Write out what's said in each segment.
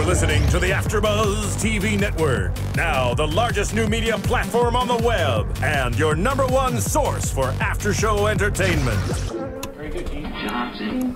listening to the AFTERBUZZ TV network. Now, the largest new media platform on the web and your #1 source for after-show entertainment. Very good, Keith Johnson.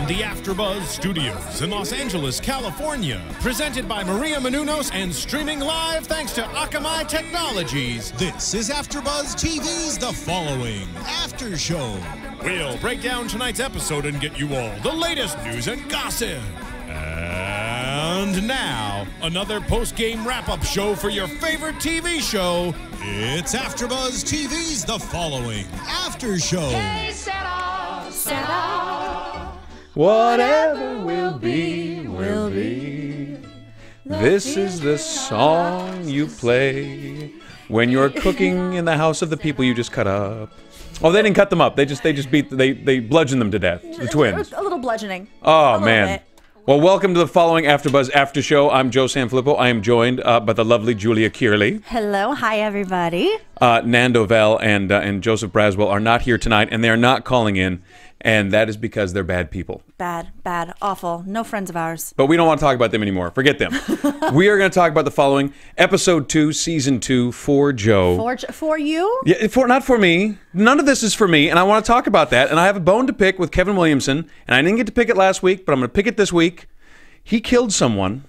From the AFTERBUZZ Studios in Los Angeles, California, presented by Maria Menounos and streaming live thanks to Akamai Technologies. This is AFTERBUZZ TV's The Following After Show. We'll break down tonight's episode and get you all the latest news and gossip. And now, another post-game wrap-up show for your favorite TV show. It's AFTERBUZZ TV's The Following After Show. Hey, set off. Whatever will be, will be. This is the song you play when you're cooking in the house of the people you just cut up. Oh, they didn't cut them up. They bludgeoned them to death. The twins. A little bludgeoning. Oh, man. Well, welcome to the following AFTERBUZZ After Show. I'm Joe Sanfelippo. I am joined by the lovely Julia Cearley. Hello, hi everybody. Nando Vell and Joseph Braswell are not here tonight, and they are not calling in, and that is because they're bad people. Bad, awful. No friends of ours. But we don't want to talk about them anymore. Forget them. We are going to talk about the following: Episode 2, Season 2, for Joe. For you? Yeah, not for me. None of this is for me, and I want to talk about that. And I have a bone to pick with Kevin Williamson, and I didn't get to pick it last week, but I'm going to pick it this week. He killed someone.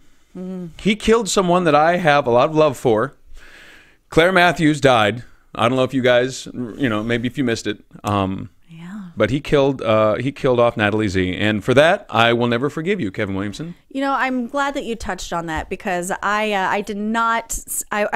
He killed someone that I have a lot of love for. Claire Matthews died. I don't know if you guys, maybe if you missed it. But he killed off Natalie Z, and for that, I will never forgive you, Kevin Williamson. You know, I'm glad that you touched on that because I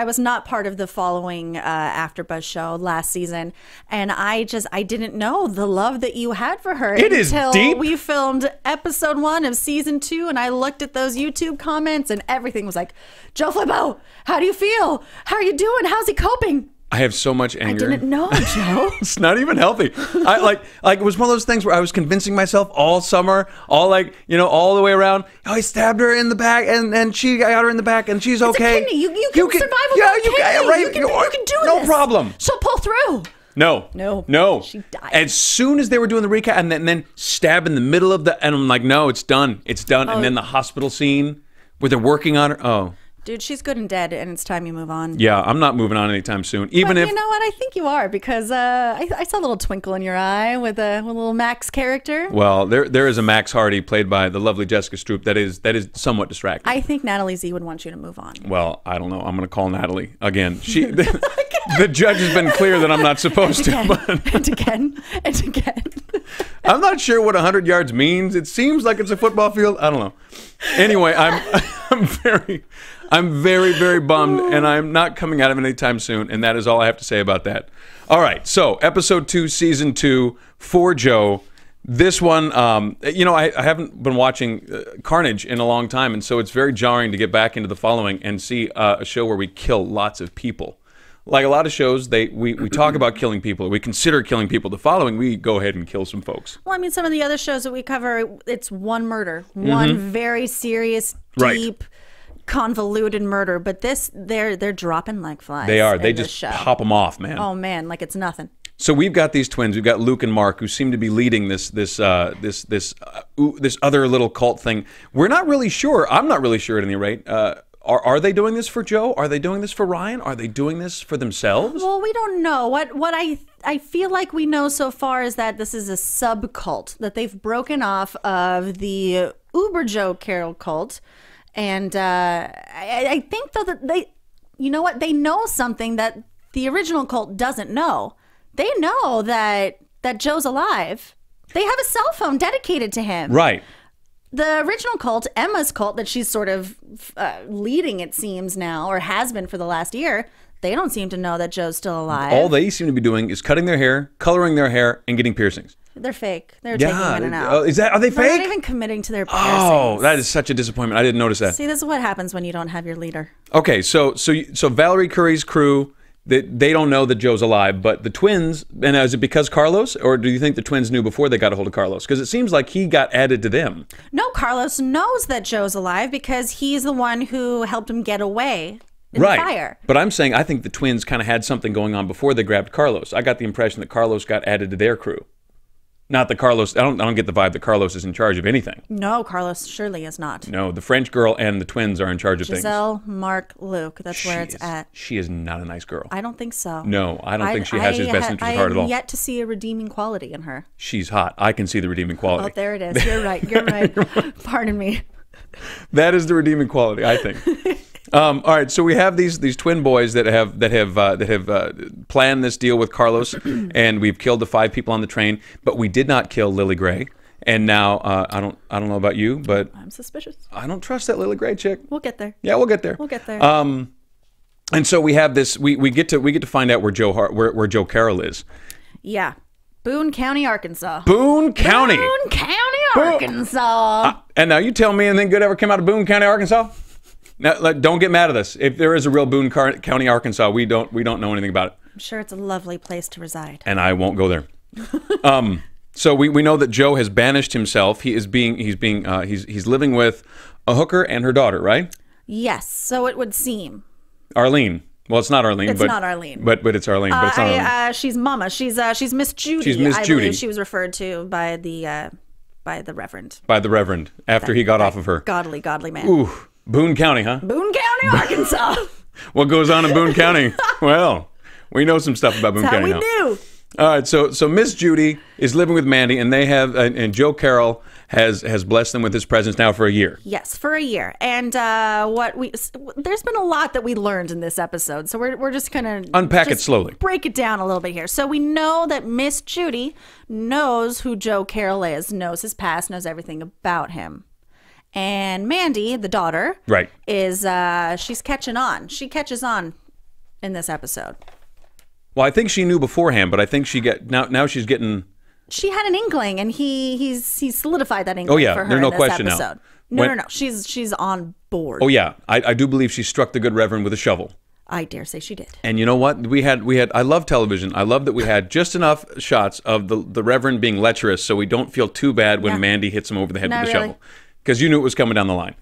was not part of the following AFTERBUZZ show last season, and I didn't know the love that you had for her. It is deep. Until we filmed episode 1 of season 2, and I looked at those YouTube comments, and everything was like, Joe Flippo, how do you feel? How are you doing? How's he coping? I have so much anger. I didn't know, Joe. It's not even healthy. It was one of those things where I was convincing myself all summer, all the way around. Oh, I stabbed her in the back, and she got her in the back, and she's okay. It's a kidney. You can survive with a kidney. Right. You can do this. No problem. She'll pull through. No. She died. As soon as they were doing the recap, and then stab in the middle of and I'm like, no, it's done. It's done. And then the hospital scene where they're working on her. Oh. Dude, she's good and dead, and it's time you move on. Yeah, I'm not moving on anytime soon. Even if you know what, I think you are because I saw a little twinkle in your eye with a little Max character. Well, there is a Max Hardy played by the lovely Jessica Stroup that is somewhat distracting. I think Natalie Z would want you to move on. Well, I don't know. I'm going to call Natalie again. The judge has been clear that I'm not supposed to. And again. I'm not sure what 100 yards means. It seems like it's a football field. I don't know. Anyway, I'm very, very bummed, and I'm not coming out of it anytime soon, and that is all I have to say about that. All right, so Episode 2, Season 2, for Joe. This one, I haven't been watching Carnage in a long time, and so it's very jarring to get back into the following and see a show where we kill lots of people. Like a lot of shows, we talk about killing people, we consider killing people. The following, we go ahead and kill some folks. Well, I mean, some of the other shows that we cover, it's one murder, one very serious, deep, convoluted murder. But this, they're dropping like flies. They are. They just pop them off, man. Oh man, like it's nothing. So we've got these twins. We've got Luke and Mark, who seem to be leading this other little cult thing. We're not really sure. I'm not really sure at any rate. Are they doing this for Joe? Are they doing this for Ryan? Are they doing this for themselves? Well, we don't know. What I feel like we know so far is that this is a sub-cult, that they've broken off of the Uber Joe Carroll cult. And I think, though, that they know something that the original cult doesn't know. They know that Joe's alive. They have a cell phone dedicated to him. Right. The original cult, Emma's cult, that she's sort of leading, it seems now, or has been for the last year, they don't seem to know that Joe's still alive. All they seem to be doing is cutting their hair, coloring their hair, and getting piercings. They're fake. They're taking in and out. Are they fake? They're not even committing to their piercings. Oh, that is such a disappointment. I didn't notice that. See, this is what happens when you don't have your leader. Okay, so Valerie Curry's crew, they don't know that Joe's alive, but the twins, and is it because Carlos, or do you think the twins knew before they got a hold of Carlos? Because it seems like he got added to them. No, Carlos knows that Joe's alive because he's the one who helped him get away. in the fire. But I'm saying I think the twins kind of had something going on before they grabbed Carlos. I got the impression that Carlos got added to their crew. Not that Carlos, I don't get the vibe that Carlos is in charge of anything. No, Carlos surely is not. No, the French girl and the twins are in charge of things. Giselle, Mark, Luke, that's where it's at. She is not a nice girl. I don't think so. No, I don't think she has his best interest at heart at all. I am yet to see a redeeming quality in her. She's hot. I can see the redeeming quality. Oh, there it is. You're right. You're right. Pardon me. That is the redeeming quality, I think. All right, so we have these twin boys that have planned this deal with Carlos, and we've killed the 5 people on the train, but we did not kill Lily Gray. And now I don't know about you, but I'm suspicious. I don't trust that Lily Gray chick. We'll get there. Yeah, we'll get there. We'll get there. And so we have this. We get to find out where Joe Carroll is. Yeah, Boone County, Arkansas. Boone County. Boone County, Arkansas. And now you tell me anything good ever came out of Boone County, Arkansas? Now, don't get mad at us. If there is a real Boone County, Arkansas, we don't know anything about it. I'm sure it's a lovely place to reside. And I won't go there. So we know that Joe has banished himself. He's living with a hooker and her daughter, right? Yes. So it would seem. Arlene. Well, it's not Arlene. It's not Arlene. But it's Arlene. But it's not Arlene. She's Mama. She's Miss Judy. She's Miss Judy. I believe she was referred to by the Reverend. By the Reverend after he got off of her. Godly man. Ooh, Boone County, huh? Boone County, Arkansas. What goes on in Boone County? Well, we know some stuff about Boone County now. That's how we do. All right, so Miss Judy is living with Mandy, and they have, and Joe Carroll has blessed them with his presence now for a year. Yes, for a year. And there's been a lot that we learned in this episode, so we're just gonna unpack it slowly, break it down a little bit here. So we know that Miss Judy knows who Joe Carroll is, knows his past, knows everything about him. And Mandy, the daughter, right, is she's catching on. She catches on in this episode. Well, I think she knew beforehand, but I think now she's getting. She had an inkling, and he's solidified that inkling. Oh yeah, for her there's no in this question episode. now. No. She's on board. Oh yeah, I do believe she struck the good Reverend with a shovel. I dare say she did. And you know what? We had. I love television. I love that we had just enough shots of the Reverend being lecherous, so we don't feel too bad when Mandy hits him over the head with the shovel, because you knew it was coming down the line.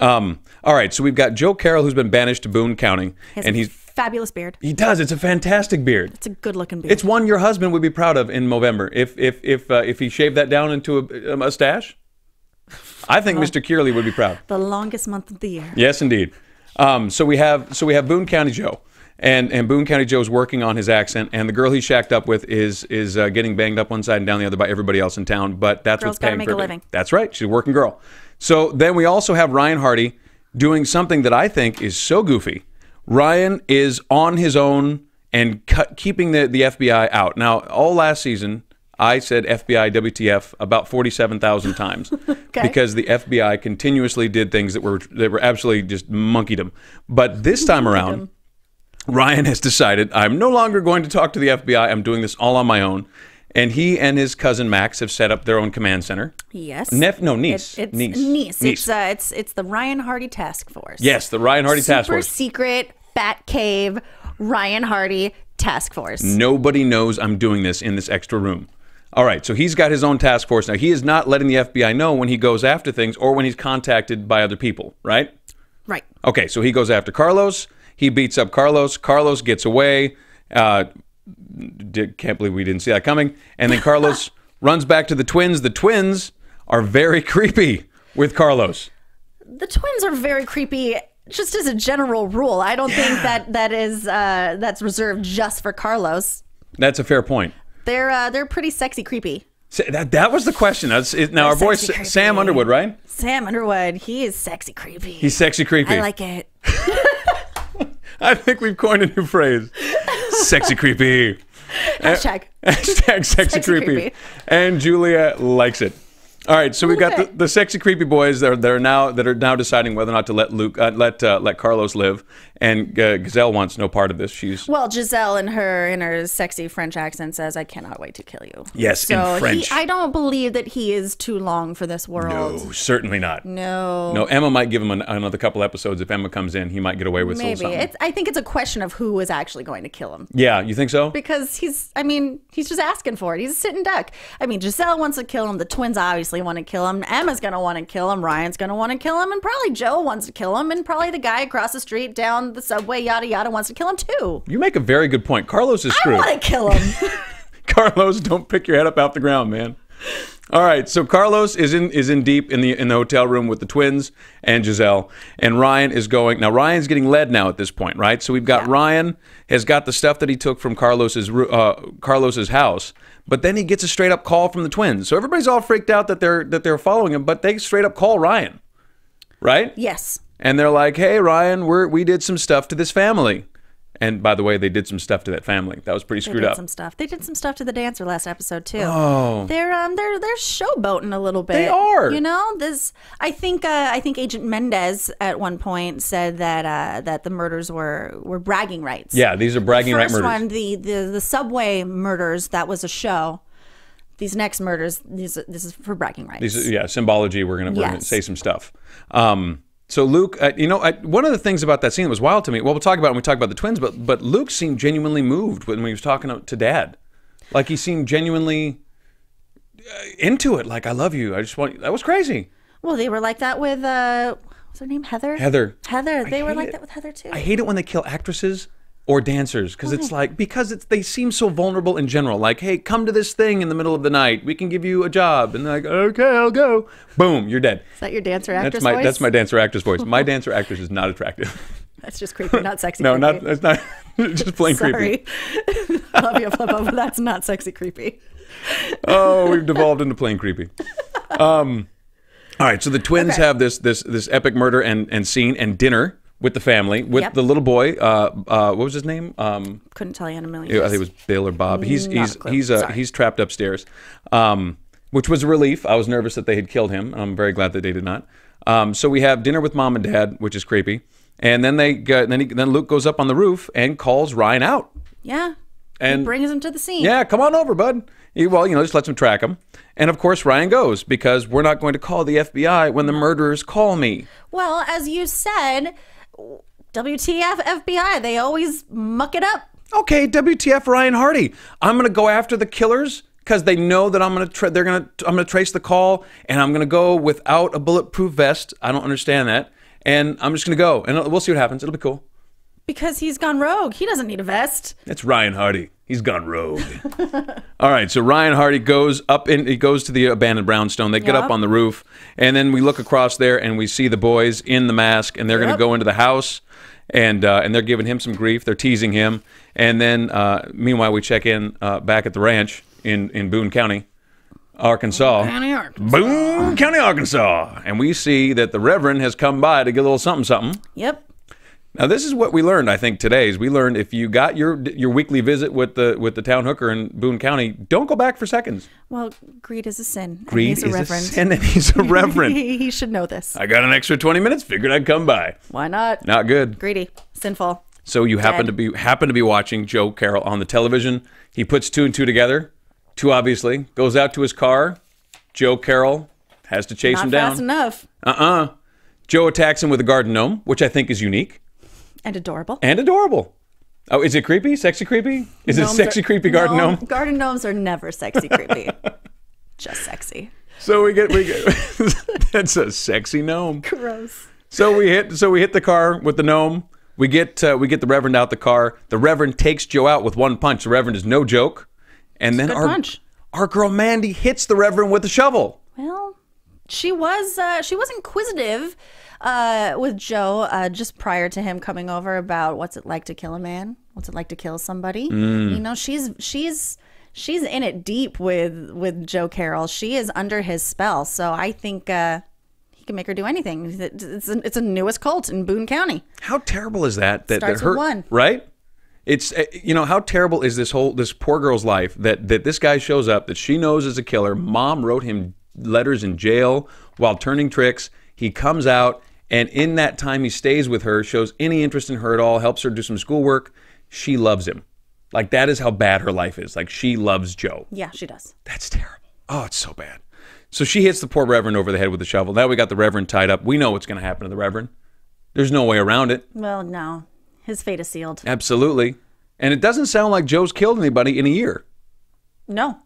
All right, so we've got Joe Carroll, who's been banished to Boone County, and he's fabulous beard. He does. It's a fantastic beard. It's a good-looking beard. It's one your husband would be proud of in November if he shaved that down into a mustache. I think Mr. Cearley would be proud. The longest month of the year. Yes, indeed. So we have Boone County Joe, and Boone County Joe's working on his accent, and the girl he shacked up with is getting banged up one side and down the other by everybody else in town. But that's what's paying for everything. That's right. She's a working girl. So then we also have Ryan Hardy doing something that I think is so goofy. Ryan is on his own and keeping the FBI out. Now, all last season, I said FBI WTF about 47,000 times because the FBI continuously did things that were absolutely just monkeyed him. But this time around, Ryan has decided, I'm no longer going to talk to the FBI. I'm doing this all on my own. And he and his cousin Max have set up their own command center. Yes. Niece. It's Niece. It's the Ryan Hardy Task Force. Yes, the Ryan Hardy Task Force. Super secret Bat Cave Ryan Hardy Task Force. Nobody knows I'm doing this in this extra room. All right, so he's got his own task force. Now, he is not letting the FBI know when he goes after things or when he's contacted by other people, right? Right. Okay, so he goes after Carlos. He beats up Carlos. Carlos gets away. Can't believe we didn't see that coming. And then Carlos runs back to the twins. The twins are very creepy with Carlos. The twins are very creepy just as a general rule. I don't think that's reserved just for Carlos. That's a fair point. They're pretty sexy creepy. That was the question. Now our boy Sam Underwood, right? Sam Underwood. He is sexy creepy. He's sexy creepy. I like it. I think we've coined a new phrase. Sexy creepy. Hashtag sexy creepy. And Julia likes it. All right, so we've got the sexy creepy boys that are now deciding whether or not to let Carlos live, and Giselle wants no part of this. Giselle in her sexy French accent says, "I cannot wait to kill you." Yes, so in French. I don't believe that he is too long for this world. No, certainly not. No. Emma might give him another couple episodes. If Emma comes in, he might get away with maybe. I think it's a question of who is actually going to kill him. Yeah, you think so? Because he's just asking for it. He's a sitting duck. Giselle wants to kill him. The twins obviously want to kill him. Emma's going to want to kill him. Ryan's going to want to kill him. And probably Joe wants to kill him. And probably the guy across the street down on the subway, yada yada, wants to kill him too. You make a very good point. Carlos is I screwed. want to kill him. Carlos, don't pick your head up off the ground, man. All right, so Carlos is in deep in the hotel room with the twins and Giselle, and Ryan is going. Now Ryan's getting led now at this point, right? So we've got Ryan has got the stuff that he took from Carlos's house, but then he gets a straight up call from the twins. So everybody's all freaked out that they're following him, but they straight up call Ryan, right? Yes. And they're like, "Hey, Ryan, we did some stuff to this family." And by the way, they did some stuff to that family. That was pretty screwed up. They did some stuff to the dancer last episode too. Oh, they're showboating a little bit. They are. You know, this. I think Agent Mendez at one point said that the murders were bragging rights. Yeah, these are bragging right murders. First one, the subway murders, that was a show. These next murders, this is for bragging rights. Symbology. We're gonna say some stuff. So Luke, one of the things about that scene that was wild to me, well, we'll talk about it when we talk about the twins, but Luke seemed genuinely moved when he was talking to Dad. Like he seemed genuinely into it. Like, I love you. That was crazy. Well, they were like that with, what's her name? Heather? Heather. They were like that with Heather too. I hate it when they kill actresses or dancers because it's like, they seem so vulnerable in general. Like, hey, come to this thing in the middle of the night. We can give you a job. And they're like, okay, I'll go. Boom, you're dead. Is that your dancer actress voice? That's my dancer actress voice. My dancer actress is not attractive. That's just creepy, not sexy. No, creepy. that's not. Just plain creepy. Sorry. Love you, Flippo, but that's not sexy creepy. Oh, we've devolved into plain creepy. All right, so the twins have this epic murder and scene and dinner with the family, with the little boy. What was his name? Couldn't tell you in a million years. I think it was Bill or Bob. He's trapped upstairs, which was a relief. I was nervous that they had killed him. I'm very glad that they did not. So we have dinner with Mom and Dad, which is creepy, and then then Luke goes up on the roof and calls Ryan out. Yeah, and he brings him to the scene. Yeah, come on over, bud. Just lets him track him. And of course, Ryan goes because we're not going to call the FBI when the murderers call me. Well, as you said, WTF FBI, they always muck it up. Okay, WTF Ryan Hardy. I'm going to go after the killers because they know that I'm going to trace the call, and I'm going to go without a bulletproof vest. I don't understand that. And I'm just going to go, and we'll see what happens. It'll be cool. Because he's gone rogue. He doesn't need a vest. It's Ryan Hardy. He's gone rogue. All right, so Ryan Hardy goes he goes to the abandoned brownstone. They get up on the roof, and then we look across there, and we see the boys in the mask, and they're going to go into the house, and they're giving him some grief. They're teasing him. And then, meanwhile, we check in back at the ranch in Boone County, Arkansas. Boone County, Arkansas. And we see that the Reverend has come by to get a little something. Yep. Now, this is what we learned, I think, today. We learned if you got your weekly visit with the town hooker in Boone County, don't go back for seconds. Well, greed is a sin. Greed is a sin, and he's a reverend. He should know this. I got an extra 20 minutes. Figured I'd come by. Why not? Not good. Greedy. Sinful. So you happen to be watching Joe Carroll on the television. He puts two and two together. Too obviously. Goes out to his car. Joe Carroll has to chase him down. Not fast enough. Joe attacks him with a garden gnome, which I think is unique. And adorable. Oh, is it creepy? Sexy creepy? Is it sexy creepy garden gnome? Garden gnomes are never sexy creepy. Just sexy. So we get that's a sexy gnome. Gross. So we hit the car with the gnome. We get the Reverend out the car. The Reverend takes Joe out with one punch. The Reverend is no joke. And then our girl Mandy hits the Reverend with a shovel. Well, she was inquisitive with Joe just prior to him coming over about what's it like to kill a man, what's it like to kill somebody. You know, she's in it deep with Joe Carroll. She is under his spell, so I think he can make her do anything. It's a newest cult in Boone County. How terrible is that? Starts with one, right? It's how terrible is this poor girl's life that this guy shows up that she knows is a killer. Mom wrote him letters in jail while turning tricks. He comes out, and in that time he stays with her, shows any interest in her at all, helps her do some schoolwork. She loves him. Like, that is how bad her life is. Like, she loves Joe. Yeah, she does. That's terrible. Oh, it's so bad. So she hits the poor Reverend over the head with a shovel. Now we got the Reverend tied up. We know what's going to happen to the Reverend. There's no way around it. Well, no. His fate is sealed. Absolutely. And it doesn't sound like Joe's killed anybody in a year. No.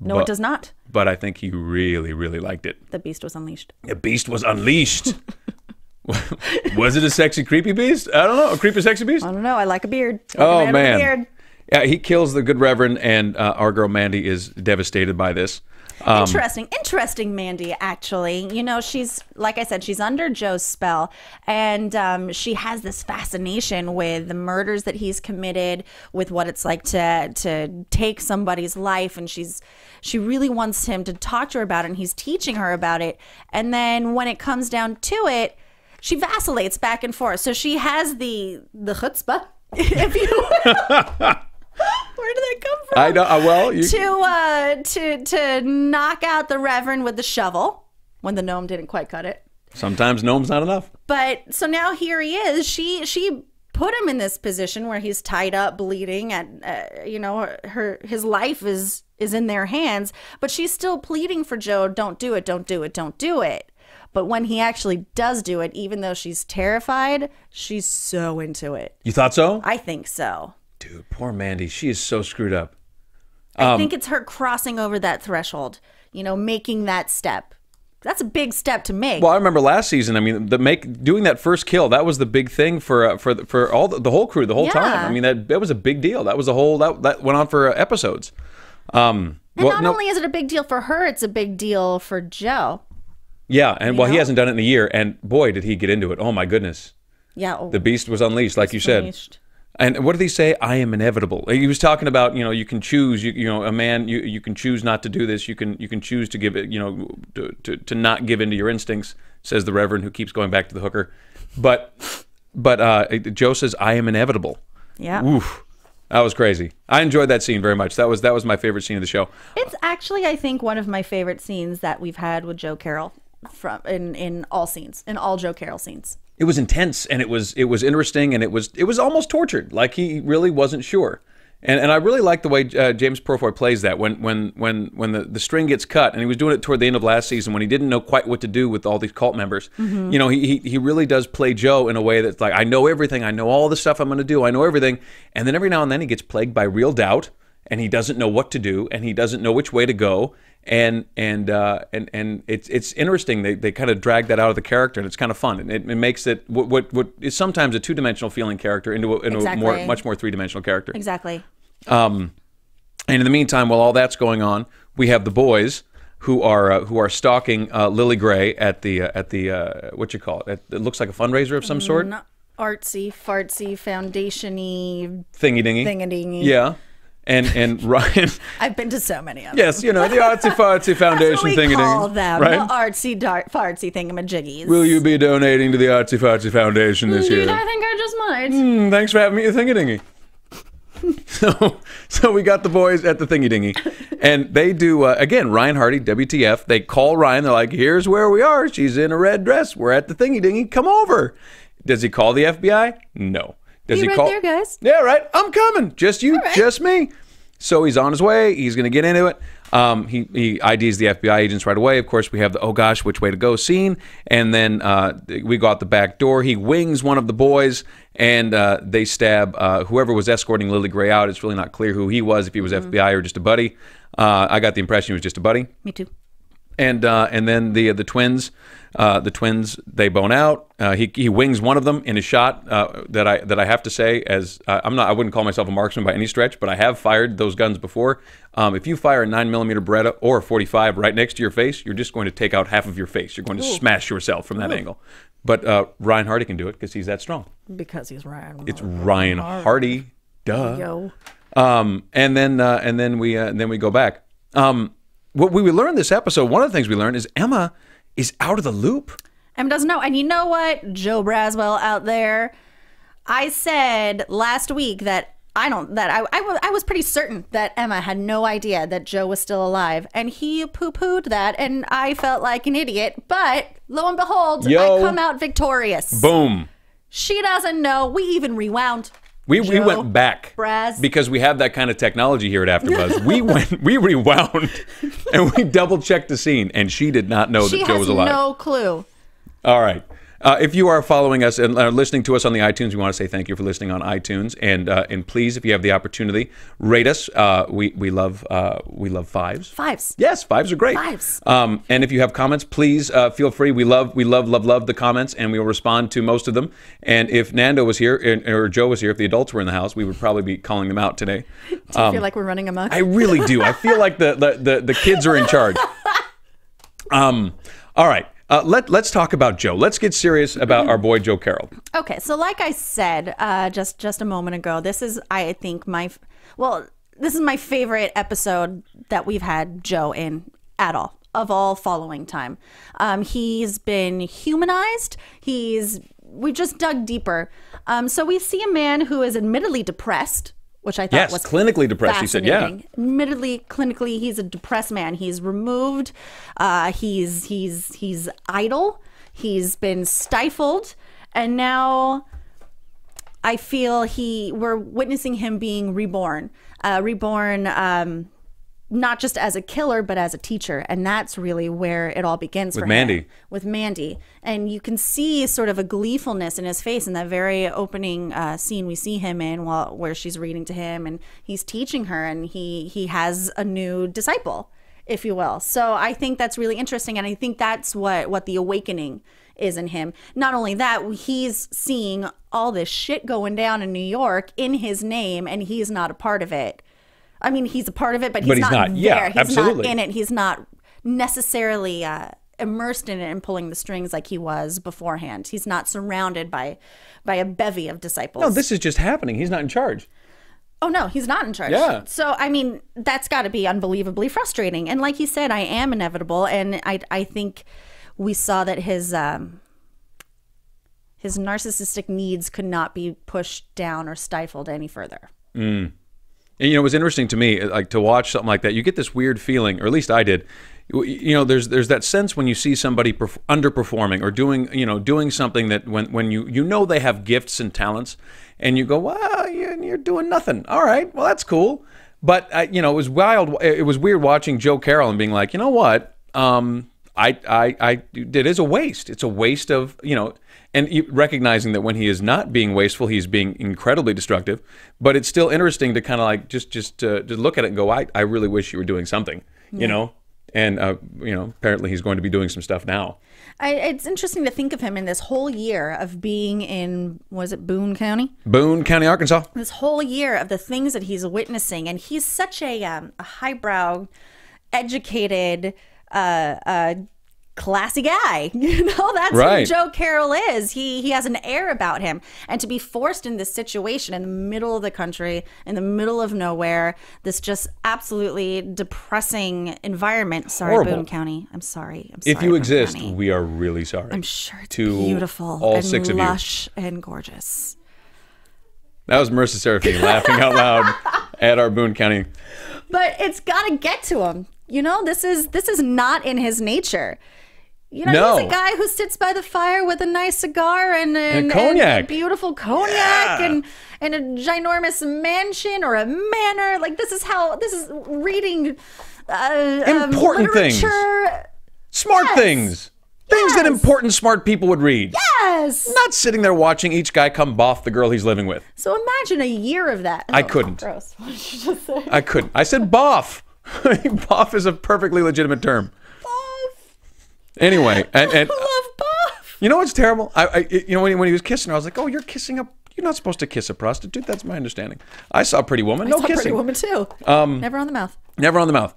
No, it does not. But I think he really, really liked it. The beast was unleashed. The beast was unleashed. Was it a sexy, creepy beast? I don't know. A creepy, sexy beast? I don't know. I like a beard. Oh, Like a man with a man. beard. Yeah, he kills the good reverend, and our girl Mandy is devastated by this. Interesting, Mandy, actually. You know, she's, like I said, she's under Joe's spell, and she has this fascination with the murders that he's committed, with what it's like to take somebody's life, and she really wants him to talk to her about it, and he's teaching her about it. And then when it comes down to it, she vacillates back and forth. So she has the chutzpah, if you where did that come from? I know. Well, To knock out the Reverend with the shovel when the gnome didn't quite cut it. sometimes gnome's not enough. But so now here he is. She put him in this position where he's tied up, bleeding, and his life is in their hands. But she's still pleading for Joe. Don't do it. Don't do it. Don't do it. But when he actually does do it, even though she's terrified, she's so into it. You thought so? I think so. Dude, poor Mandy. She is so screwed up. I think it's her crossing over that threshold, making that step. That's a big step to make. Well, I remember last season. I mean, doing that first kill, that was the big thing for all the whole crew the whole time. I mean, that was a big deal. That was a whole that went on for episodes. And not only is it a big deal for her, it's a big deal for Joe. Yeah, and he hasn't done it in a year, and boy, did he get into it. Oh my goodness. Yeah. The beast was unleashed, like you said. And what did he say? I am inevitable. He was talking about, you can choose, a man, you can choose not to do this. You can choose to give it, to not give in to your instincts, says the Reverend, who keeps going back to the hooker. But Joe says, I am inevitable. Yeah. Oof. That was crazy. I enjoyed that scene very much. That was my favorite scene of the show. It's actually, I think, one of my favorite scenes that we've had with Joe Carroll in all scenes, in all Joe Carroll scenes. It was intense, and it was interesting, and it was almost tortured. Like he really wasn't sure, and I really like the way James Purfoy plays that when the string gets cut, and he was doing it toward the end of last season when he didn't know quite what to do with all these cult members. Mm-hmm. He really does play Joe in a way that's like, I know everything, I know all the stuff I'm going to do, I know everything, and then every now and then he gets plagued by real doubt, and he doesn't know what to do, and he doesn't know which way to go. And it's interesting. They kind of drag that out of the character, and it's kind of fun. And it makes it what is sometimes a two-dimensional feeling character into a much more three-dimensional character. Exactly. And in the meantime, while all that's going on, we have the boys who are stalking Lily Gray at the what you call it? It looks like a fundraiser of some sort. Artsy fartsy foundation-y thingy dingy. Yeah. And Ryan, I've been to so many of them. yes, the Artsy Fartsy Foundation That's what we call thingy-dingy, them, right? the artsy fartsy thingamajiggies. Will you be donating to the Artsy Fartsy Foundation this year? I think I just might. Thanks for having me at Thingy-Dingy. So we got the boys at the Thingy-Dingy, and they do again. Ryan Hardy, WTF? They call Ryan. They're like, "Here's where we are. She's in a red dress. We're at the Thingy-Dingy. Come over." Does he call the FBI? No. Does Be he right call? there, guys. Yeah, right. I'm coming. Just you, just me. So he's on his way. He's going to get into it. He IDs the FBI agents right away. Of course, we have the, oh gosh, which way to go scene. And then we go out the back door. He wings one of the boys, and they stab whoever was escorting Lily Gray out. It's really not clear who he was, if he was FBI or just a buddy. I got the impression he was just a buddy. Me too. And then the twins, they bone out. He wings one of them in a shot that I have to say, as I wouldn't call myself a marksman by any stretch, but I have fired those guns before. If you fire a 9mm Beretta or a 45 right next to your face, you're just going to take out half of your face. You're going to smash yourself from that angle. But Ryan Hardy can do it because he's that strong. Because he's Ryan. It's Ryan Hardy, duh. Yo. And then we go back. What we learned this episode, one of the things we learned is Emma is out of the loop. Emma doesn't know. And you know what, Joe Braswell out there, I said last week that I was pretty certain that Emma had no idea that Joe was still alive, and he poo-pooed that, and I felt like an idiot. But lo and behold, I come out victorious. Boom. She doesn't know. We even rewound. We went back because we have that kind of technology here at AfterBuzz. we rewound and we double checked the scene, and she did not know that Joe was alive. She has no clue. All right, If you are following us and listening to us on the iTunes, we want to say thank you for listening on iTunes. And please, if you have the opportunity, rate us. We love fives. Fives. Yes, fives are great. Fives. And if you have comments, please feel free. We love the comments, and we will respond to most of them. And if Nando was here or Joe was here, if the adults were in the house, we would probably be calling them out today. Do you feel like we're running amok? I really do. I feel like the kids are in charge. All right. Let's talk about Joe. Let's get serious about our boy Joe Carroll. Okay, so like I said just a moment ago, this is, I think, this is my favorite episode that we've had Joe in at all, of all following time. He's been humanized. We just dug deeper. So we see a man who is admittedly depressed, which I thought was clinically depressed. He said, yeah. Admittedly, clinically, he's a depressed man. He's removed. He's idle. He's been stifled, and now I feel we're witnessing him being reborn. Not just as a killer, but as a teacher. And that's really where it all begins for him. With Mandy. And you can see sort of a gleefulness in his face in that very opening scene we see him in where she's reading to him and he's teaching her, and he has a new disciple, if you will. So I think that's really interesting, and I think that's what the awakening is in him. Not only that, he's seeing all this shit going down in New York in his name, and he's not a part of it. I mean, he's a part of it, but he's not there. Yeah, he's absolutely. not in it. He's not necessarily immersed in it and pulling the strings like he was beforehand. He's not surrounded by a bevy of disciples. No, this is just happening. He's not in charge. Oh, no, he's not in charge. Yeah. So, I mean, that's got to be unbelievably frustrating. And like he said, I am inevitable. And I think we saw that his narcissistic needs could not be pushed down or stifled any further. And, you know, it was interesting to me, like, to watch something like that. You get this weird feeling, or at least I did. You know, there's that sense when you see somebody underperforming or doing something that when you know they have gifts and talents, and you go, well, you're doing nothing. All right, well, that's cool. But you know, it was wild. It was weird watching Joe Carroll and being like, you know what? It is a waste. It's a waste of, you know. And recognizing that when he is not being wasteful, he's being incredibly destructive. But it's still interesting to kind of like just look at it and go, I really wish you were doing something, you know? And, you know, apparently he's going to be doing some stuff now. It's interesting to think of him in this whole year of being in, was it Boone County? Boone County, Arkansas. This whole year of the things that he's witnessing. And he's such a highbrow, educated, classy guy. You know, that's right. Who Joe Carroll is. He has an air about him. And to be forced in this situation in the middle of the country, in the middle of nowhere, this just absolutely depressing environment. Sorry, horrible. Boone County. I'm sorry. If you Boone exist, County. We are really sorry. I'm sure it's to beautiful all and 6 of you. lush and gorgeous. That was Marissa Serafine laughing out loud at our Boone County. But it's got to get to him. You know, this is not in his nature. You know, he's a guy who sits by the fire with a nice cigar and cognac. And a beautiful cognac and a ginormous mansion or a manor. Like, this is reading important things. Smart things. Things that important, smart people would read. Yes. Not sitting there watching each guy come boff the girl he's living with. So imagine a year of that. I couldn't. Gross. What did you just say? I couldn't. I said boff. Boff is a perfectly legitimate term. Anyway, and I love Boff. You know what's terrible? You know, when he was kissing her, I was like, "Oh, you're kissing a. You're not supposed to kiss a prostitute." That's my understanding. I saw Pretty Woman. No kissing. Pretty Woman too. Never on the mouth. Never on the mouth.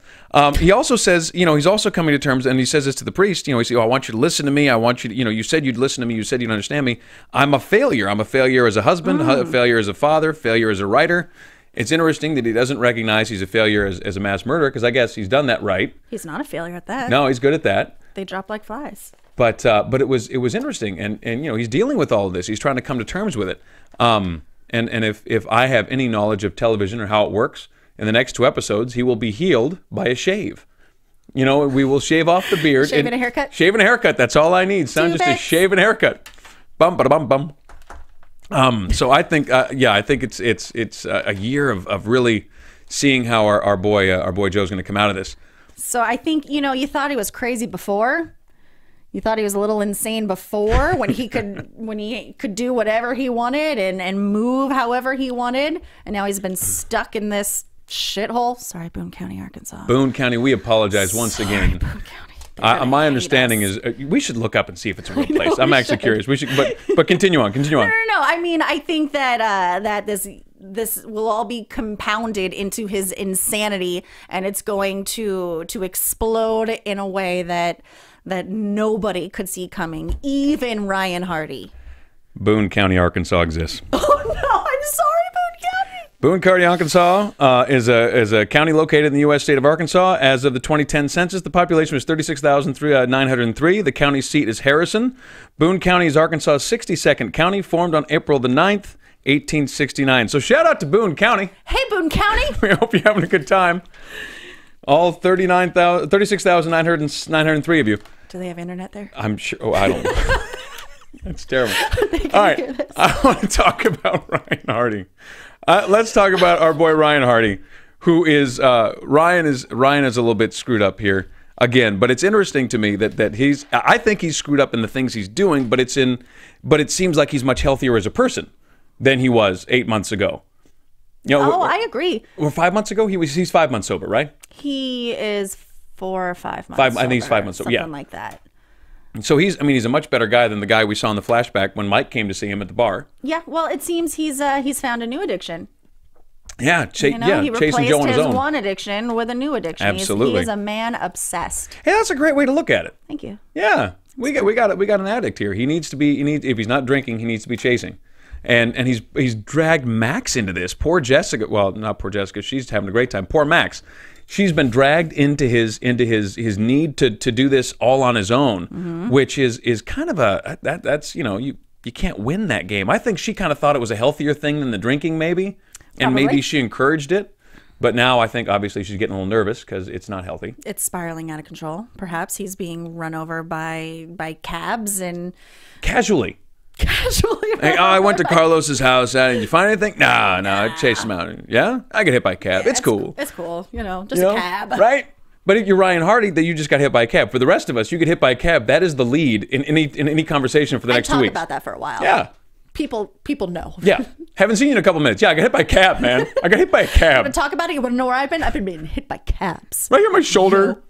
He also says, you know, he's also coming to terms, and he says this to the priest. You know, he says, "Oh, I want you to listen to me. I want you to, you know, you said you'd listen to me. You said you'd understand me. I'm a failure. I'm a failure as a husband. A failure as a father. Failure as a writer." It's interesting that he doesn't recognize he's a failure as a mass murderer, because I guess he's done that right. He's not a failure at that. No, he's good at that. They drop like flies. But it was interesting, and you know, he's dealing with all of this. He's trying to come to terms with it. And if I have any knowledge of television or how it works, in the next 2 episodes, he will be healed by a shave. You know, we will shave off the beard. Shave and a haircut. Shave and a haircut. That's all I need, son. Just a shave and a haircut. Bum ba bum bum. So I think, I think it's a year of really seeing how our boy Joe's going to come out of this. So I think, you know, you thought he was crazy before. You thought he was a little insane before when he could do whatever he wanted and move however he wanted, and now he's been stuck in this shithole. Sorry, Boone County, Arkansas. Boone County, we apologize once again. Boone County. My understanding is we should look up and see if it's a real place. I'm actually curious. We should, but continue on. Continue on. No. I mean, I think that that this will all be compounded into his insanity, and it's going to explode in a way that nobody could see coming, even Ryan Hardy. Boone County, Arkansas exists. Oh no, I'm sorry, Boone County. Boone County, Arkansas is a county located in the U.S. state of Arkansas. As of the 2010 census, the population was 36,903. The county seat is Harrison. Boone County is Arkansas's 62nd county, formed on April the 9th, 1869. So shout out to Boone County. Hey, Boone County. We hope you're having a good time. All 36,903 of you. Do they have internet there? I'm sure. Oh, I don't know. That's terrible. All right. I want to talk about Ryan Hardy. Let's talk about our boy Ryan Hardy, who is Ryan is a little bit screwed up here again. But it's interesting to me that I think he's screwed up in the things he's doing, but it seems like he's much healthier as a person than he was 8 months ago. You know, I agree. Or 5 months ago, he's 5 months sober, right? He is 4 or 5 months. I think he's 5 months sober. Something Yeah, like that. So he's a much better guy than the guy we saw in the flashback when Mike came to see him at the bar. Yeah, well, it seems he's found a new addiction. Yeah, He chasing Joe on his own. one addiction with a new addiction. Absolutely. He is a man obsessed. Hey, that's a great way to look at it. Thank you. Yeah, we got an addict here. He needs if he's not drinking, he needs to be chasing. And he's dragged Max into this. Poor Jessica. Well, not poor Jessica. She's having a great time. Poor Max. She's been dragged into his need to do this all on his own, which is kind of that's you can't win that game. I think she kind of thought it was a healthier thing than the drinking, maybe, and maybe she encouraged it. But now I think obviously she's getting a little nervous because it's not healthy. It's spiraling out of control. Perhaps he's being run over by cabs and Casually. Hey, I went to Carlos's house. Did you find anything? No, I chased him out. Yeah? I get hit by a cab. It's cool. It's cool. Just a cab. Right? But if you're Ryan Hardy, that you just got hit by a cab. For the rest of us, you get hit by a cab. That is the lead in any conversation for the next 2 weeks. Talk about that for a while. Yeah. People know. Yeah. Haven't seen you in a couple minutes. Yeah, I got hit by a cab, man. I got hit by a cab. You want to talk about it? You want to know where I've been? I've been being hit by cabs. Right here on my shoulder.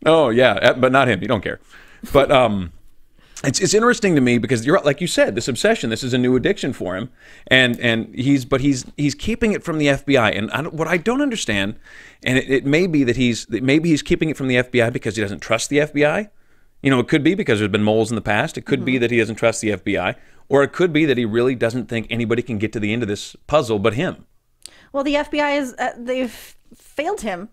Oh, yeah. But not him. You don't care. But it's interesting to me because you're like you said, this obsession, this is a new addiction for him, and he's keeping it from the FBI. And what I don't understand, and it may be that he's keeping it from the FBI because he doesn't trust the FBI. It could be because there's been moles in the past. It could be that he doesn't trust the FBI, or it could be that he really doesn't think anybody can get to the end of this puzzle but him. Well, the FBI they've failed him.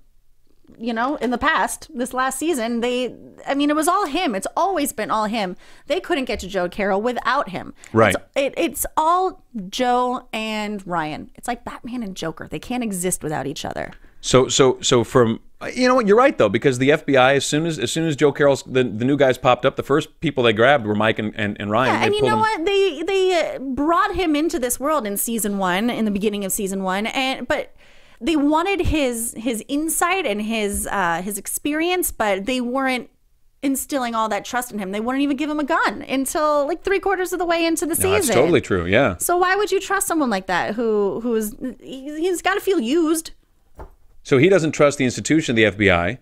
In the past, this last season, it was all him. It's always been all him. They couldn't get to Joe Carroll without him. Right. It's all Joe and Ryan. It's like Batman and Joker. They can't exist without each other. So from what, you're right though, because the FBI, as soon as Joe Carroll's the new guys popped up, the first people they grabbed were Mike and Ryan. Yeah, and you know what? They brought him into this world in season 1, in the beginning of season 1, but they wanted his insight and his experience, but they weren't instilling all that trust in him. They wouldn't even give him a gun until like 3/4 of the way into the season. That's totally true. Yeah. So why would you trust someone like that he's got to feel used? So he doesn't trust the institution, the FBI.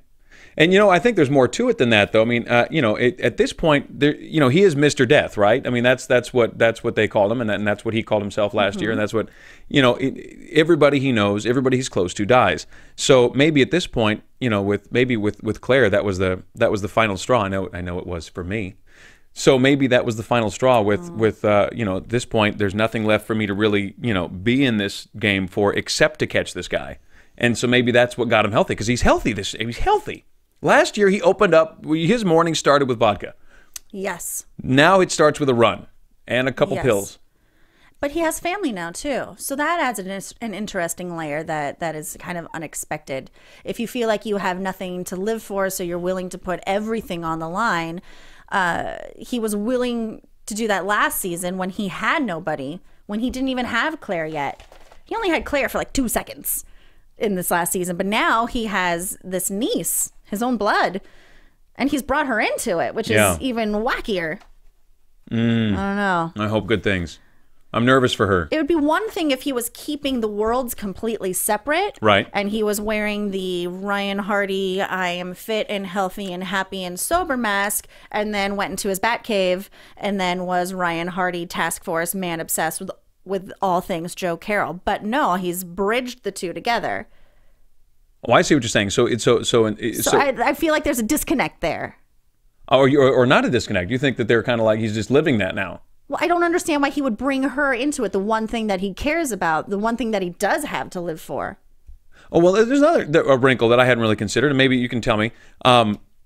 And, I think there's more to it than that, though. At this point, he is Mr. Death, right? That's what they called him, and that's what he called himself last year, and that's what, everybody he knows, everybody he's close to dies. So maybe at this point, with Claire, that was the final straw. I know it was for me. So maybe that was the final straw with at this point, there's nothing left for me to really, be in this game for except to catch this guy. And so maybe that's what got him healthy, because he's healthy. He's healthy. Last year, he opened up, his morning started with vodka. Yes. Now it starts with a run and a couple pills. But he has family now, too. So that adds an interesting layer that is kind of unexpected. If you feel like you have nothing to live for, so you're willing to put everything on the line, he was willing to do that last season when he had nobody, when he didn't even have Claire yet. He only had Claire for like 2 seconds in this last season, but now he has this niece, his own blood, And he's brought her into it, which is even wackier. I don't know. I hope good things. I'm nervous for her. It would be one thing if he was keeping the worlds completely separate. Right. And he was wearing the Ryan Hardy, I am fit and healthy and happy and sober mask, and then went into his Batcave and then was Ryan Hardy, task force, man obsessed with all things Joe Carroll. But no, he's bridged the two together. Oh, I see what you're saying. So I feel like there's a disconnect there. Or not a disconnect. You think that they're kind of like he's just living that now. Well, I don't understand why he would bring her into it, the one thing that he cares about, the one thing that he does have to live for. Oh, well, there's a wrinkle that I hadn't really considered, and maybe you can tell me.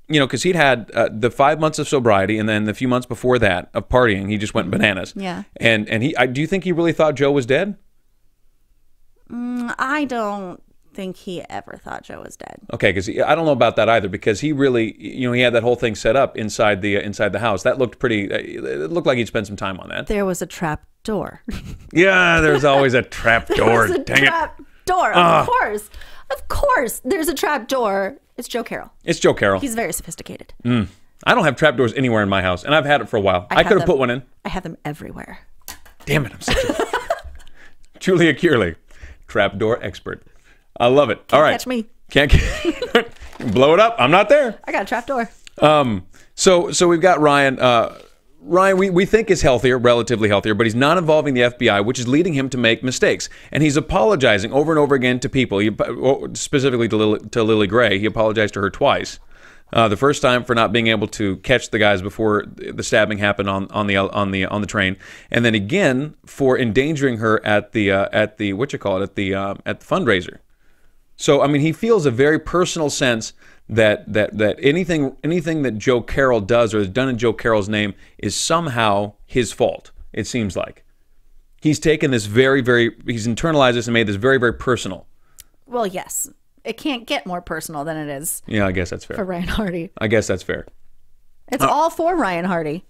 Because he'd had the 5 months of sobriety, and then the few months before that of partying, he just went bananas. Yeah. And do you think he really thought Joe was dead? I don't think he ever thought Joe was dead. Okay, because I don't know about that either, because he really, he had that whole thing set up inside the house. That looked pretty. It looked like he'd spent some time on that. There was a trap door. Yeah, there's always a trap door. There's a trap door. Of course, there's a trap door. It's Joe Carroll. It's Joe Carroll. He's very sophisticated. I don't have trapdoors anywhere in my house, and I've had it for a while. I could have put one in. I have them everywhere. Damn it, I'm such a Julia Cearley, trapdoor expert. I love it. All right. Catch me. Can't blow it up. I'm not there. I got a trap door. So we've got Ryan. Ryan, we think is healthier, relatively healthier, but he's not involving the FBI, which is leading him to make mistakes. And he's apologizing over and over again to people, specifically to Lily Gray. He apologized to her twice. The first time for not being able to catch the guys before the stabbing happened on the train, and then again for endangering her at the fundraiser. So I mean, he feels a very personal sense that anything that Joe Carroll does or is done in Joe Carroll's name is somehow his fault. It seems like he's taken this he's internalized this and made this very, very personal. Well, yes. It can't get more personal than it is. Yeah, I guess that's fair. For Ryan Hardy. I guess that's fair. It's all for Ryan Hardy.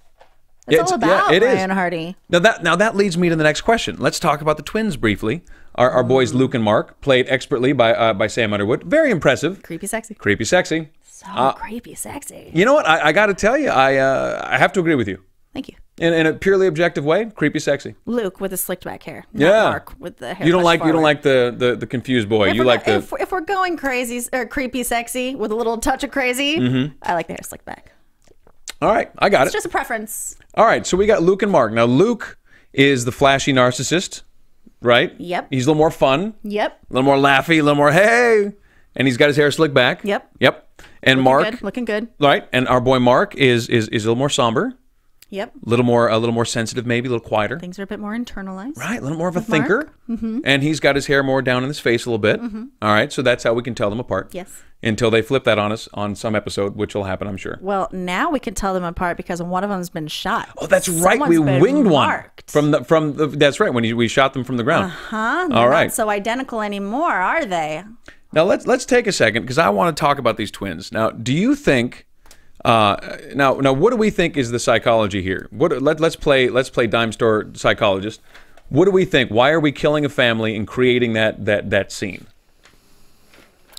It's all about Ryan Hardy. Now that leads me to the next question. Let's talk about the twins briefly. Our boys Luke and Mark, played expertly by Sam Underwood. Very impressive. Creepy sexy. Creepy sexy. So creepy sexy. You know what? I got to tell you, I have to agree with you. Thank you. In a purely objective way, creepy sexy. Luke with the slicked back hair. Yeah. Mark with the hair. You don't like the confused boy. If we're going crazy or creepy sexy with a little touch of crazy, I like the hair slicked back. All right, I got it. It's just a preference. All right, so we got Luke and Mark. Now Luke is the flashy narcissist, right? Yep. He's a little more fun. Yep. A little more laughy, a little more hey, and he's got his hair slicked back. Yep. And looking good. Right, and our boy Mark is a little more somber. Yep. A little more sensitive, maybe a little quieter. Things are a bit more internalized. Right, a little more of a thinker. And he's got his hair more down in his face a little bit. All right, so that's how we can tell them apart. Yes. Until they flip that on us on some episode, which will happen, I'm sure. Well, now we can tell them apart because one of them's been shot. Oh, that's right. We winged one from the. That's right. When we shot them from the ground. All right. Not so identical anymore, are they? Now let's take a second because I want to talk about these twins. Now, do you think? Now, what do we think is the psychology here? Let's play dime store psychologist. What do we think? Why are we killing a family and creating that scene?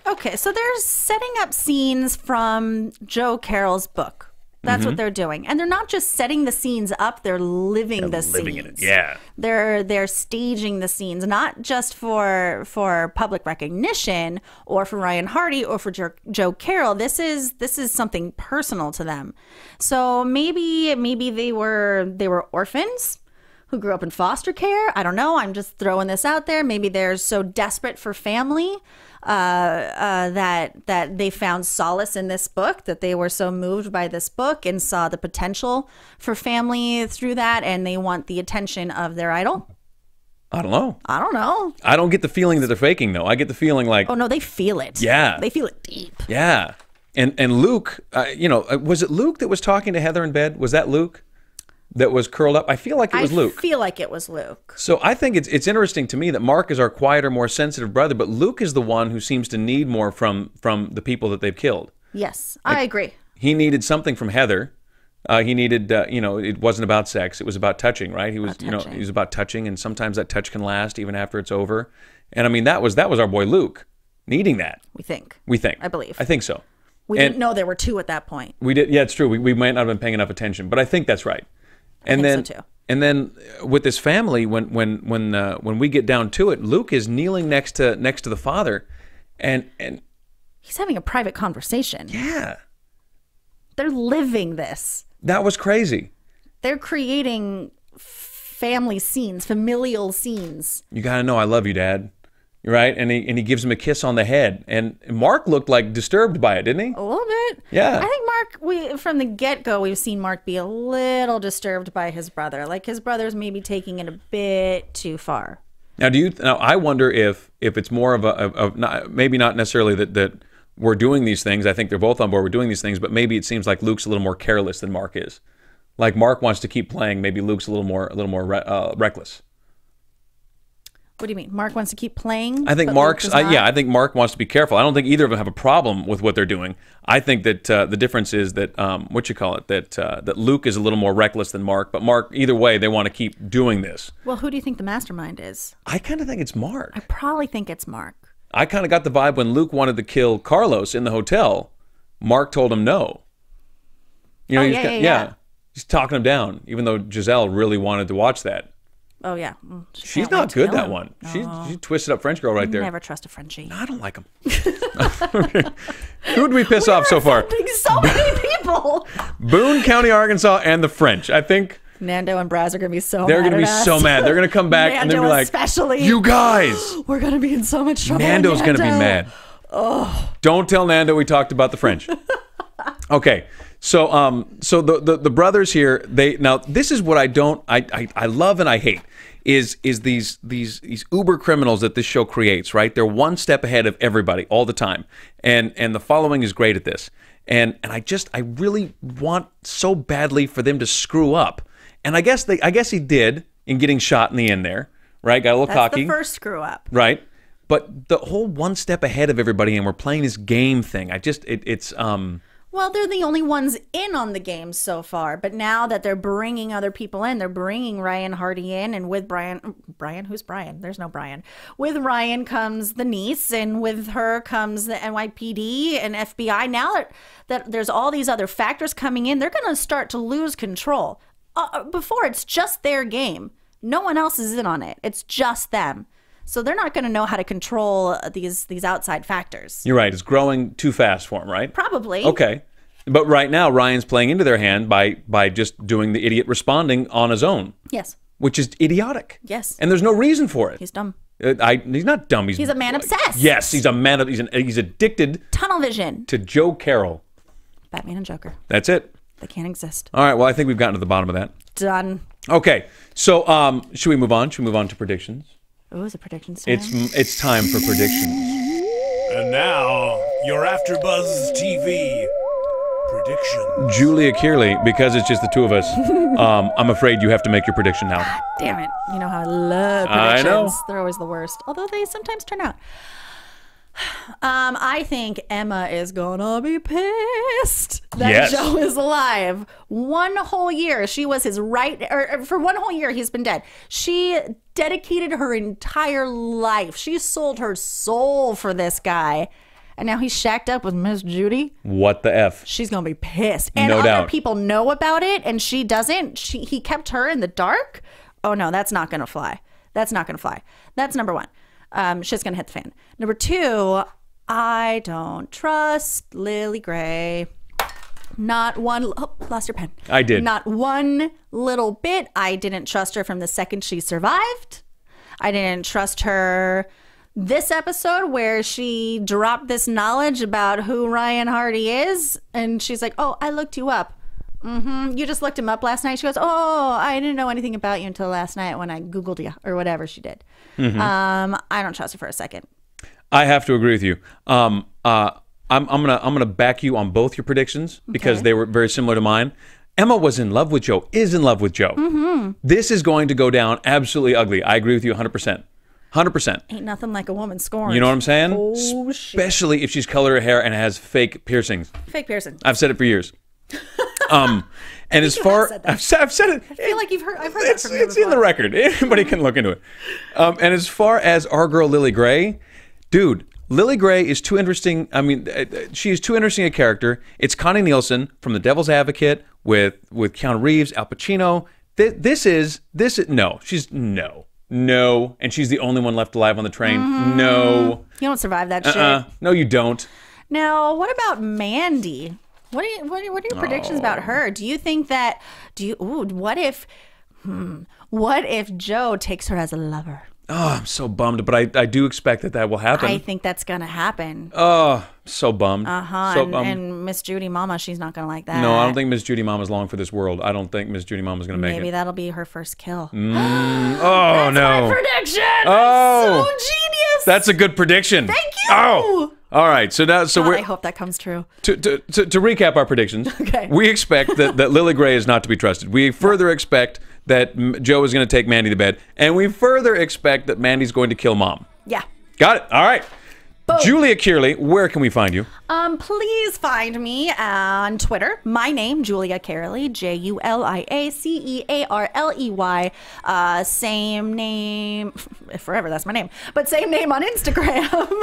Okay, so they're setting up scenes from Joe Carroll's book. That's what they're doing. And they're not just setting the scenes up, they're living the scenes. In it. Yeah. They're staging the scenes, not just for public recognition or for Ryan Hardy or for Joe Carroll. This is something personal to them. So maybe they were orphans who grew up in foster care. I don't know. I'm just throwing this out there. Maybe they're so desperate for family that they found solace in this book, that they were so moved by this book and saw the potential for family through that, and they want the attention of their idol. I don't know. I don't get the feeling that they're faking, though. I get the feeling like... Oh, no, they feel it. Yeah. They feel it deep. Yeah. And Luke, was it Luke that was talking to Heather in bed? Was that Luke? That was curled up? I feel like it was Luke. I feel like it was Luke. So I think it's interesting to me that Mark is our quieter, more sensitive brother, but Luke is the one who seems to need more from the people that they've killed. Yes, I agree. He needed something from Heather. He needed, it wasn't about sex. It was about touching, right? He was, he was about touching, and sometimes that touch can last even after it's over. And I mean, that was our boy Luke needing that. We think. I believe. I think so. We didn't know there were two at that point. We did. Yeah, it's true. We might not have been paying enough attention, but I think that's right. And I think so too. And then with this family, when we get down to it, Luke is kneeling next to the father, and he's having a private conversation. Yeah, they're living this. That was crazy. They're creating family scenes, familial scenes. You gotta know I love you, Dad. Right? And he gives him a kiss on the head. And Mark looked like disturbed by it, didn't he? A little bit. Yeah. I think Mark, from the get-go, we've seen Mark be a little disturbed by his brother. Like his brother's maybe taking it a bit too far. Now, I wonder if it's more of maybe not necessarily that we're doing these things. I think they're both on board. We're doing these things, but maybe it seems like Luke's a little more careless than Mark is. Like Mark wants to keep playing. Maybe Luke's a little more reckless. What do you mean? Mark wants to keep playing? I think I think Mark wants to be careful. I don't think either of them have a problem with what they're doing. I think that the difference is that that Luke is a little more reckless than Mark. But Mark, either way, they want to keep doing this. Well, who do you think the mastermind is? I kind of think it's Mark. I probably think it's Mark. I kind of got the vibe when Luke wanted to kill Carlos in the hotel, Mark told him no. You know, yeah. He's talking him down, even though Giselle really wanted to watch that. Oh, yeah. She's not good, that one. No. She twisted up French girl right there. Never trust a Frenchie. No, I don't like him. Who did we piss off so far? So many people. Boone County, Arkansas, and the French. I think Nando and Braz are going to be so mad. They're going to be so mad. They're going to come back and they're going to be like, especially. You guys. We're going to be in so much trouble. Nando's going to be mad. Oh. Don't tell Nando we talked about the French. Okay. So the brothers here, now this is what I love and I hate is these uber criminals that this show creates, right? They're one step ahead of everybody all the time. And the following is great at this. And I really want so badly for them to screw up. And I guess he did in getting shot in the end there, right? Got a little cocky. That's the first screw up. Right. But the whole one step ahead of everybody and we're playing this game thing. Well, they're the only ones in on the game so far, but now that they're bringing other people in, they're bringing Ryan Hardy in, and with Brian, who's Brian? There's no Brian. With Ryan comes the niece, and with her comes the NYPD and FBI. Now that there's all these other factors coming in, they're going to start to lose control. Before, it's just their game. No one else is in on it. It's just them. So they're not going to know how to control these outside factors. You're right. It's growing too fast for them, right? Probably. Okay. But right now, Ryan's playing into their hand by just doing the idiot responding on his own. Yes. Which is idiotic. Yes. And there's no reason for it. He's dumb. He's not dumb. He's a man obsessed. Yes, he's a man. He's addicted. Tunnel vision. To Joe Carroll. Batman and Joker. That's it. They can't exist. All right. Well, I think we've gotten to the bottom of that. Done. Okay. So, should we move on? Should we move on to predictions? Oh, is it predictions time? It's time for predictions. And now, your AFTERBUZZ TV predictions. Julia Cearley, because it's just the two of us, I'm afraid you have to make your prediction now. God damn it. You know how I love predictions. I know. They're always the worst, although they sometimes turn out. I think Emma is gonna be pissed that Joe is alive. 1 whole year she was his for 1 whole year he's been dead. She dedicated her entire life. She sold her soul for this guy. And now he's shacked up with Miss Judy. What the F? She's gonna be pissed. And no other doubt. people know about it and she doesn't. He kept her in the dark. Oh no, that's not gonna fly. That's not gonna fly. That's number one. Shit's gonna hit the fan. Number two, I don't trust Lily Gray. Not one. Oh, lost your pen. I did. Not one little bit. I didn't trust her from the second she survived. I didn't trust her this episode where she dropped this knowledge about who Ryan Hardy is. And she's like, oh, I looked you up. You just looked him up last night. She goes, oh, I didn't know anything about you until last night when I Googled you or whatever she did. I don't trust her for a second. I have to agree with you. I'm gonna back you on both your predictions because they were very similar to mine. Emma was in love with Joe, is in love with Joe. This is going to go down absolutely ugly. I agree with you 100%. 100%. Ain't nothing like a woman scorned. You know what I'm saying? Oh, shit. Especially if she's colored her hair and has fake piercings. Fake piercing. I've said it for years. And as far I've said it. I feel like I've heard that from you It's in the record. Anybody can look into it. And as far as our girl Lily Gray, dude, Lily Gray is too interesting. I mean, she is too interesting a character. It's Connie Nielsen from The Devil's Advocate with Keanu Reeves, Al Pacino. This is no, and she's the only one left alive on the train. No, you don't survive that shit. No, you don't. Now, what about Mandy? What are your predictions about her? Do you think that? What if Joe takes her as a lover? Oh, I'm so bummed, but I do expect that will happen. I think that's gonna happen. Oh, so bummed. And Miss Judy Mama, she's not gonna like that. No, I don't think Miss Judy Mama's long for this world. I don't think Miss Judy Mama's gonna make it. Maybe that'll be her first kill. Oh, that's no. my prediction. Oh, so genius. That's a good prediction. Thank you. Oh. All right, so now, I hope that comes true. To recap our predictions, okay. We expect that Lily Gray is not to be trusted. We further expect that Joe is going to take Mandy to bed, and we further expect that Mandy's going to kill Mom. Yeah. Got it. All right. Boom. Julia Cearley, where can we find you? Please find me on Twitter. My name, Julia Cearley, JuliaCearley. Same name, forever, that's my name. But same name on Instagram.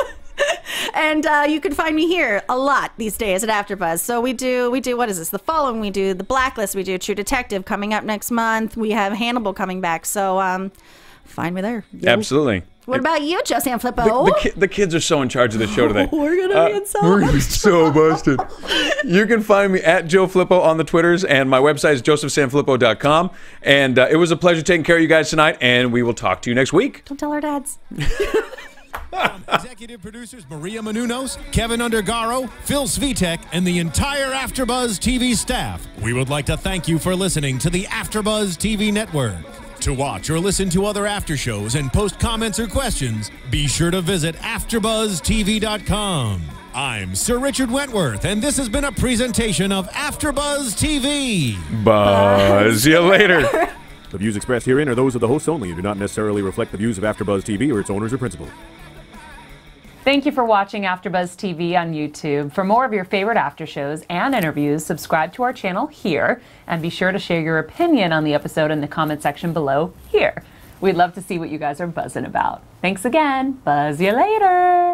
And you can find me here a lot these days at AfterBuzz. So we do, what is this? The Following, we do The Blacklist, we do True Detective coming up next month. We have Hannibal coming back. So find me there. Yo. Absolutely. What about you, Joe Sanfelippo? The kids are so in charge of the show today. We're gonna be we're gonna be so busted. You can find me at Joe Flippo on the Twitters, and my website is josephsanfelippo.com. And it was a pleasure taking care of you guys tonight, and we will talk to you next week. Don't tell our dads. Executive producers Maria Menounos, Kevin Undergaro, Phil Svitek, and the entire AfterBuzz TV staff. We would like to thank you for listening to the AfterBuzz TV network. To watch or listen to other after shows and post comments or questions, be sure to visit AfterBuzzTV.com. I'm Sir Richard Wentworth, and this has been a presentation of AfterBuzz TV. Buzz you later. The views expressed herein are those of the hosts only and do not necessarily reflect the views of AfterBuzz TV or its owners or principals. Thank you for watching AfterBuzz TV on YouTube. For more of your favorite after shows and interviews, subscribe to our channel here, and be sure to share your opinion on the episode in the comment section below here. We'd love to see what you guys are buzzing about. Thanks again. Buzz you later.